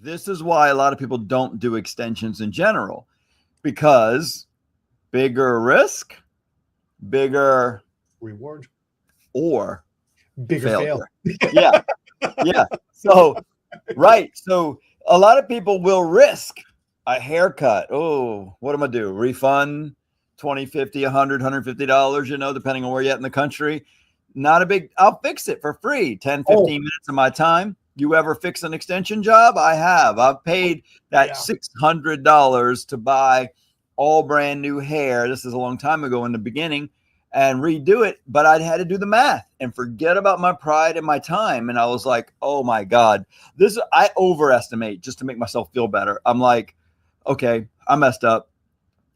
This is why a lot of people don't do extensions in general, because bigger risk, bigger reward, or bigger fail. Yeah. Yeah. So, right. So a lot of people will risk a haircut. Oh, what am I do? Refund $20, $50, $100, $150, depending on where you're at in the country. Not a big, I'll fix it for free. 10, 15 minutes of my time. You ever fix an extension job? I have. I've paid that $600 to buy all brand new hair. This is a long time ago in the beginning, and redo it. But I had to do the math and forget about my pride and my time. And I was like, oh my God, I overestimate just to make myself feel better. I'm like, okay, I messed up.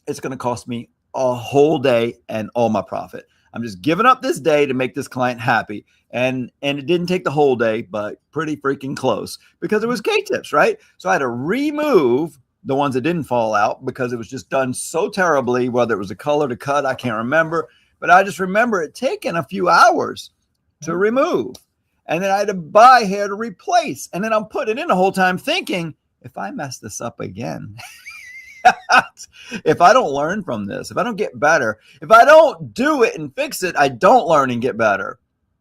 It's going to cost me a whole day and all my profit. I'm just giving up this day to make this client happy. And it didn't take the whole day, but pretty freaking close, because it was K-tips, right? So I had to remove the ones that didn't fall out because it was just done so terribly, whether it was a color to cut, I can't remember. But I just remember it taking a few hours to remove. And then I had to buy hair to replace. And then I'm putting it in the whole time thinking, if I mess this up again, if I don't learn from this, if I don't get better, if I don't do it and fix it, I don't learn and get better.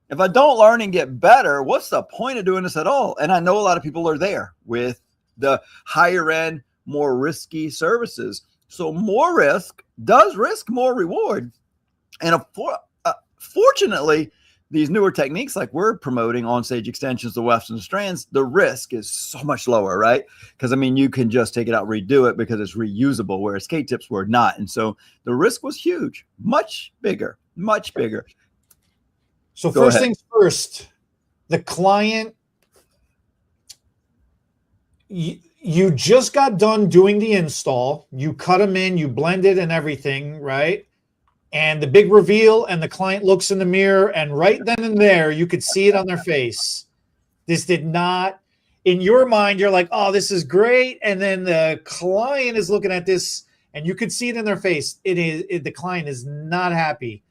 If I don't learn and get better, what's the point of doing this at all? And I know a lot of people are there with the higher end, more risky services. So more risk does risk more reward. And fortunately, these newer techniques like we're promoting, on-stage extensions, the wefts and strands, the risk is so much lower, right? Because, I mean, you can just take it out, redo it because it's reusable, whereas K-tips were not. And so the risk was huge, much bigger, much bigger. So first things first, the client, you just got done doing the install. You cut them in, you blended and everything, right? And the big reveal, and the client looks in the mirror, and right then and there, you could see it on their face. This did not, in your mind, you're like, oh, this is great. And then the client is looking at this, and you could see it in their face. The client is not happy.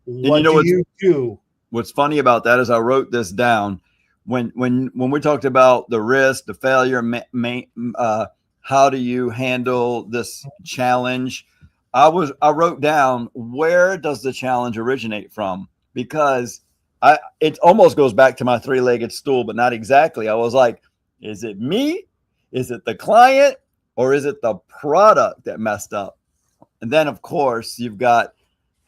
What do you do? What's funny about that is I wrote this down. When we talked about the risk, the failure, how do you handle this challenge? I wrote down, where does the challenge originate from? Because it almost goes back to my three-legged stool, but not exactly. I was like, is it me? Is it the client? Or is it the product that messed up? And then, of course, you've got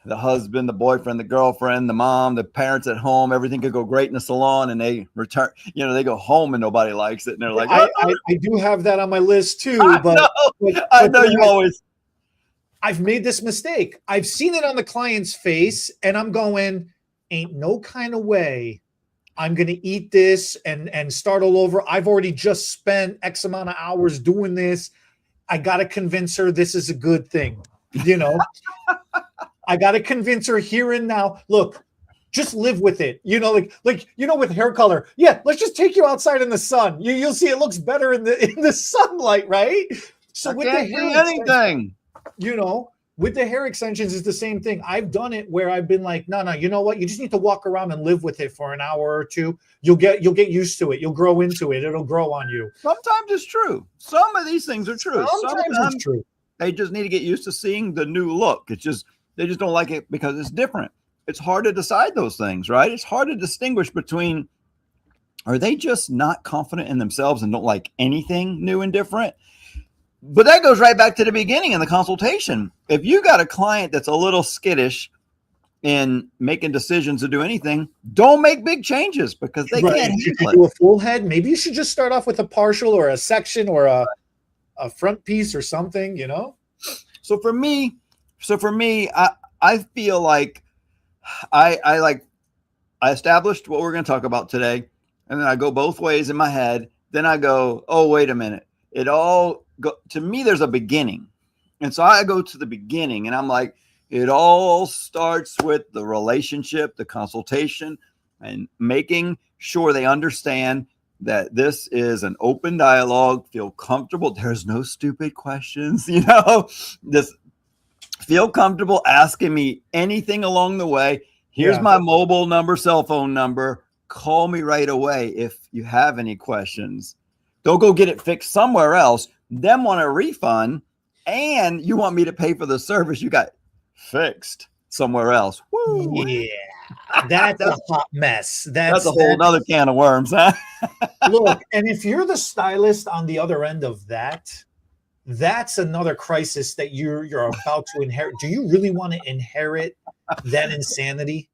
the husband, the boyfriend, the girlfriend, the mom, the parents at home. Everything could go great in the salon, and they return, they go home and nobody likes it. And they're like, I do have that on my list too. I know you always. I've made this mistake. I've seen it on the client's face, and I'm going, ain't no kind of way I'm going to eat this and start all over. I've already just spent X amount of hours doing this. I got to convince her this is a good thing. I got to convince her here and now. Look, just live with it. With hair color. Yeah, let's just take you outside in the sun. You'll see it looks better in the sunlight, right? So with the hair anything. With the hair extensions, it's the same thing. I've done it where I've been like, no, you know what? You just need to walk around and live with it for an hour or two. You'll get used to it. You'll grow into it. It'll grow on you. Sometimes it's true. Some of these things are true. Sometimes it's true. They just need to get used to seeing the new look. They just don't like it because it's different. It's hard to decide those things, right? It's hard to distinguish between, are they just not confident in themselves and don't like anything new and different? But that goes right back to the beginning in the consultation. If you got a client that's a little skittish in making decisions to do anything, don't make big changes because they can't handle it. Do a full head. Maybe you should just start off with a partial or a section or a front piece or something, So for me, I feel like I established what we're going to talk about today, and then I go both ways in my head. Then I go, oh, wait a minute. To me, there's a beginning. And so I go to the beginning and I'm like, it all starts with the relationship, the consultation, and making sure they understand that this is an open dialogue, feel comfortable. There's no stupid questions, just feel comfortable asking me anything along the way. Here's my mobile number, cell phone number. Call me right away if you have any questions. Don't go get it fixed somewhere else, then want a refund, and you want me to pay for the service you got fixed somewhere else. Woo. Yeah, that's a hot mess. That's a whole other can of worms, huh? Look, and if you're the stylist on the other end of that, that's another crisis that you're about to inherit. Do you really want to inherit that insanity?